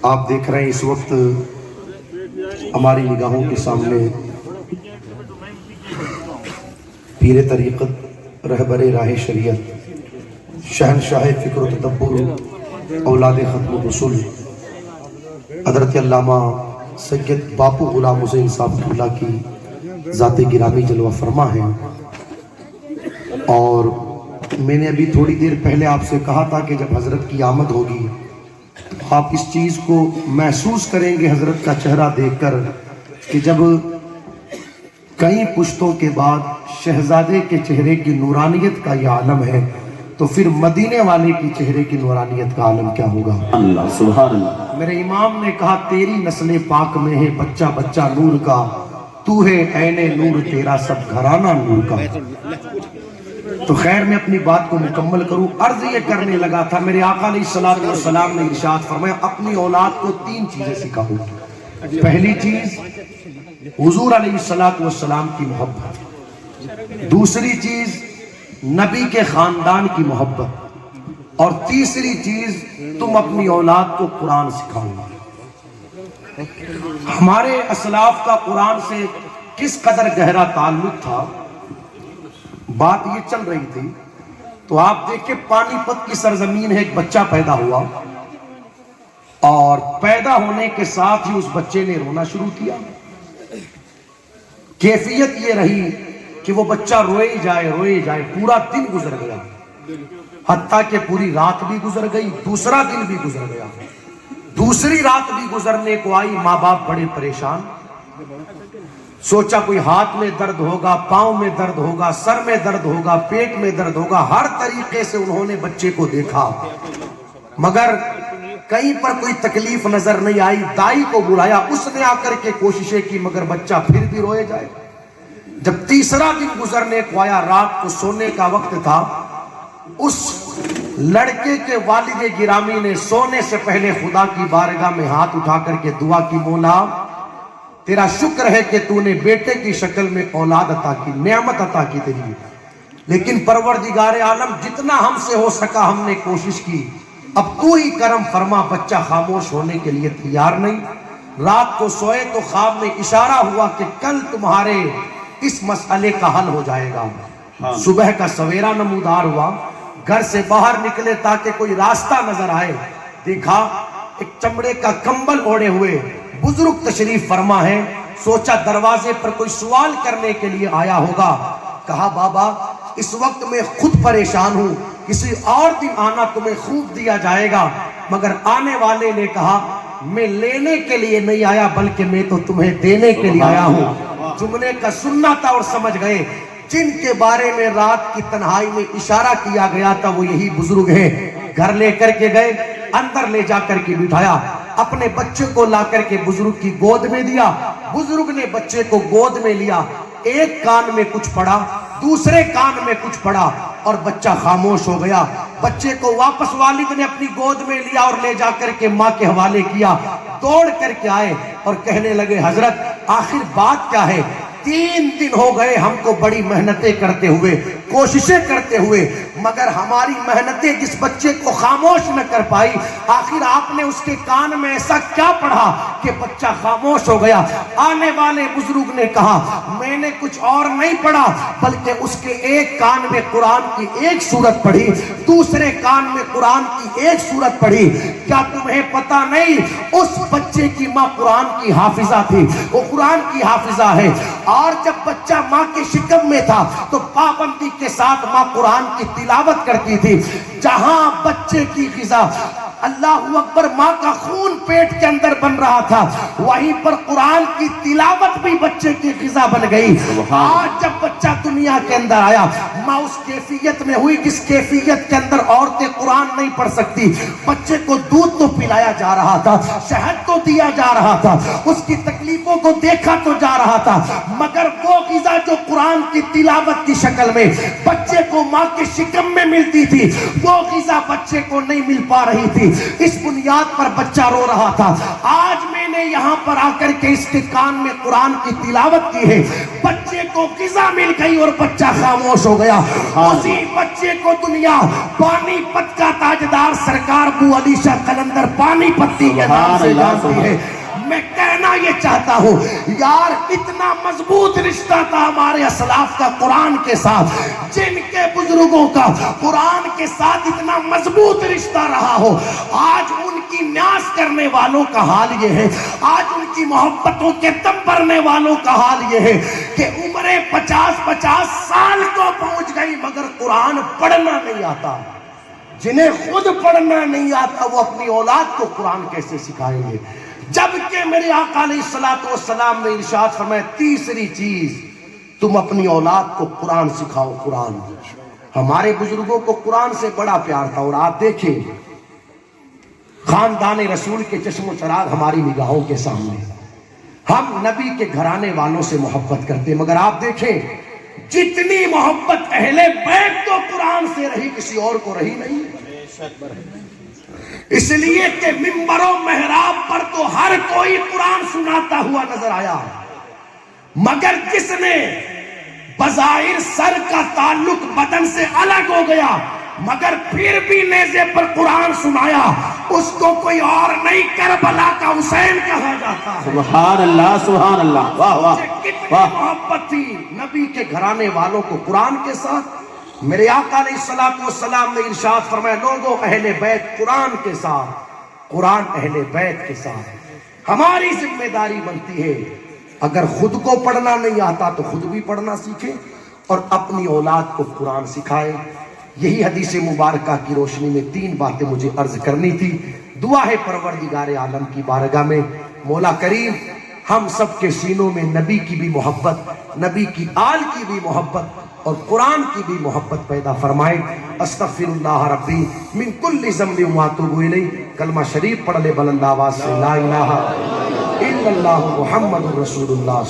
آپ دیکھ رہے ہیں اس وقت ہماری نگاہوں کے سامنے پیر طریقت، رہبر راہ شریعت، شہنشاہ فکر و تدبر، اولاد ختم الرسل حضرت علامہ سید باپو غلام حسین صاحب اللہ کی ذات گرامی جلوہ فرما ہے۔ اور میں نے ابھی تھوڑی دیر پہلے آپ سے کہا تھا کہ جب حضرت کی آمد ہوگی آپ اس چیز کو محسوس کریں گے حضرت کا چہرہ دیکھ کر کہ جب کئی پشتوں کے بعد شہزادے کے چہرے کی نورانیت کا یہ عالم ہے تو پھر مدینے والے کی چہرے کی نورانیت کا عالم کیا ہوگا؟ اللہ سبحان اللہ۔ میرے امام نے کہا تیری نسل پاک میں ہے بچہ بچہ نور کا، تو ہے عین نور تیرا سب گھرانہ نور کا۔ تو خیر میں اپنی بات کو مکمل کروں، عرض یہ کرنے لگا تھا میرے آقا علیہ السلام نے ارشاد فرمایا اپنی اولاد کو 3 چیزیں سکھاؤ۔ پہلی چیز حضور علیہ السلام کی محبت، دوسری چیز نبی کے خاندان کی محبت، اور تیسری چیز تم اپنی اولاد کو قرآن سکھاؤ۔ ہمارے اسلاف کا قرآن سے کس قدر گہرا تعلق تھا، بات یہ چل رہی تھی تو آپ دیکھیں پانی پت کی سرزمین ہے، ایک بچہ پیدا ہوا اور پیدا ہونے کے ساتھ ہی اس بچے نے رونا شروع کیا۔ کیفیت یہ رہی کہ وہ بچہ روئے جائے، پورا دن گزر گیا، حتیٰ کہ پوری رات بھی گزر گئی، دوسرا دن بھی گزر گیا، دوسری رات بھی گزرنے کو آئی، ماں باپ بڑے پریشان، سوچا کوئی ہاتھ میں درد ہوگا، پاؤں میں درد ہوگا، سر میں درد ہوگا، پیٹ میں درد ہوگا، ہر طریقے سے انہوں نے بچے کو دیکھا مگر کہیں پر کوئی تکلیف نظر نہیں آئی۔ دائی کو بلایا، اس نے آ کر کے کوششیں کی مگر بچہ پھر بھی روئے جائے۔ جب تیسرا دن گزرنے کو آیا، رات کو سونے کا وقت تھا، اس لڑکے کے والد گرامی نے سونے سے پہلے خدا کی بارگاہ میں ہاتھ اٹھا کر کے دعا کی، مولا تیرا شکر ہے کہ تو نے بیٹے کی شکل میں اولاد عطا کی، نعمت عطا کی تیری، لیکن پروردگار عالم جتنا ہم سے ہو سکا ہم نے کوشش کی، اب تو ہی کرم فرما، بچہ خاموش ہونے کے لیے تیار نہیں۔ رات کو سوئے تو خواب میں اشارہ ہوا کہ کل تمہارے اس مسئلے کا حل ہو جائے گا۔ صبح کا سویرا نمودار ہوا، گھر سے باہر نکلے تاکہ کوئی راستہ نظر آئے، دیکھا ایک چمڑے کا کمبل اوڑے ہوئے بزرگ تشریف فرما ہے، سوچا دروازے پر کوئی سوال کرنے کے لیے آیا ہوگا۔ کہا بابا اس وقت میں خود پریشان ہوں، کسی اور دن آنا تمہیں خوب دیا جائے گا، مگر آنے والے نے کہا میں لینے کے لیے نہیں آیا بلکہ میں تو تمہیں دینے کے لیے آیا ہوں۔ جملے کا سننا تھا اور سمجھ گئے جن کے بارے میں رات کی تنہائی میں اشارہ کیا گیا تھا وہ یہی بزرگ ہے۔ گھر لے کر کے گئے، اندر لے جا کر کے بٹھایا، اپنے بچے کو لا کر کے بزرگ کی گود میں دیا، بزرگ نے بچے کو گود میں لیا، ایک کان میں کچھ پڑھا، دوسرے کان میں کچھ پڑھا اور بچہ خاموش ہو گیا۔ بچے کو واپس والد نے اپنی گود میں لیا اور لے جا کر کے ماں کے حوالے کیا، دوڑ کر کے آئے اور کہنے لگے حضرت آخر بات کیا ہے؟ 3 دن ہو گئے ہم کو بڑی محنتیں کرتے ہوئے، کوششیں کرتے ہوئے، مگر ہماری محنتیں جس بچے کو خاموش نہ کر پائی، آخر آپ نے اس کے کان میں ایسا کیا پڑھا کہ بچہ خاموش ہو گیا؟ آنے والے بزرگ نے کہا میں نے کچھ اور نہیں پڑھا بلکہ اس کے ایک کان میں قرآن کی ایک سورت پڑھی، دوسرے کان میں قرآن کی ایک سورت پڑھی۔ کیا تمہیں پتہ نہیں اس بچے کی ماں قرآن کی حافظہ تھی، وہ قرآن کی حافظہ ہے، اور جب بچہ ماں کے شکم میں تھا تو پابندی کے ساتھ ماں قرآن کی تلاوت کرتی تھی۔ جہاں بچے کی غذا اللہ اکبر ماں کا خون پیٹ کے اندر بن رہا تھا، وہیں پر قرآن کی تلاوت بھی بچے کی غذا بن گئی۔ آج جب بچہ دنیا کے اندر آیا، ماں اس کیفیت میں ہوئی جس کیفیت کے اندر عورتیں قرآن نہیں پڑھ سکتی۔ بچے کو دودھ تو پلایا جا رہا تھا، شہد تو دیا جا رہا تھا، اس کی تکلیفوں کو دیکھا تو جا رہا تھا، مگر وہ غذا جو قرآن کی تلاوت کی شکل میں بچے کو ماں کے شکم میں ملتی تھی، وہ غذا بچے کو نہیں مل پا رہی تھی، اس بنیاد پر بچہ رو رہا تھا۔ آج میں نے یہاں پر آ کر کے اس کے کان میں قرآن کی تلاوت کی ہے، بچے کو غذا مل گئی اور بچہ خاموش ہو گیا۔ اسی بچے کو دنیا پانی پت کا تاجدار سرکار ابو علی شاہ قلندر پانی پتی کے نام سے جانتی ہے۔ میں کہنا یہ چاہتا ہوں یار، اتنا مضبوط رشتہ تھا ہمارے اسلاف کا قرآن کے ساتھ، جن کے بزرگوں کا قرآن کے ساتھ اتنا مضبوط رشتہ رہا ہو، آج ان کی نیاز کرنے والوں کا حال یہ ہے، آج ان کی محبتوں کے دم بھرنے والوں کا حال یہ ہے کہ عمریں 50 سال کو پہنچ گئی مگر قرآن پڑھنا نہیں آتا۔ جنہیں خود پڑھنا نہیں آتا وہ اپنی اولاد کو قرآن کیسے سکھائیں گے؟ جبکہ میرے آقا علیہ السلام نے ارشاد فرمایا تیسری چیز تم اپنی اولاد کو قرآن سکھاؤ۔ قرآن، ہمارے بزرگوں کو قرآن سے بڑا پیار تھا، اور آپ دیکھیں خاندان رسول کے چشم و چراغ ہماری نگاہوں کے سامنے، ہم نبی کے گھرانے والوں سے محبت کرتے، مگر آپ دیکھیں جتنی محبت اہل بیت کو قرآن سے رہی کسی اور کو رہی نہیں۔ اس لیے کہ منبر و محراب پر تو ہر کوئی قرآن سناتا ہوا نظر آیا، مگر جس نے بظاہر سر کا تعلق بدن سے الگ ہو گیا مگر پھر بھی نیزے پر قرآن سنایا، اس کو کوئی اور نہیں کربلا کا حسین کہا جاتا ہے۔ سبحان اللہ، سبحان اللہ، واہ واہ کتنی محبت تھی نبی کے گھرانے والوں کو قرآن کے ساتھ۔ میرے آقا علیہ السلام نے ارشاد فرمایا لوگوں اہل بیت قرآن کے ساتھ، قرآن اہل بیت کے ساتھ۔ ہماری ذمہ داری بنتی ہے اگر خود کو پڑھنا نہیں آتا تو خود بھی پڑھنا سیکھے اور اپنی اولاد کو قرآن سکھائے۔ یہی حدیث مبارکہ کی روشنی میں 3 باتیں مجھے عرض کرنی تھی۔ دعا ہے پروردگار عالم کی بارگاہ میں مولا کریم ہم سب کے سینوں میں نبی کی بھی محبت، نبی کی آل کی بھی محبت اور قرآن کی بھی محبت پیدا فرمائے۔ استغفر اللہ ربی من کل ذنب واتوب الیہ۔ کلمہ شریف پڑھ لے بلند آواز سے، لا الہ الا اللہ محمد رسول اللہ۔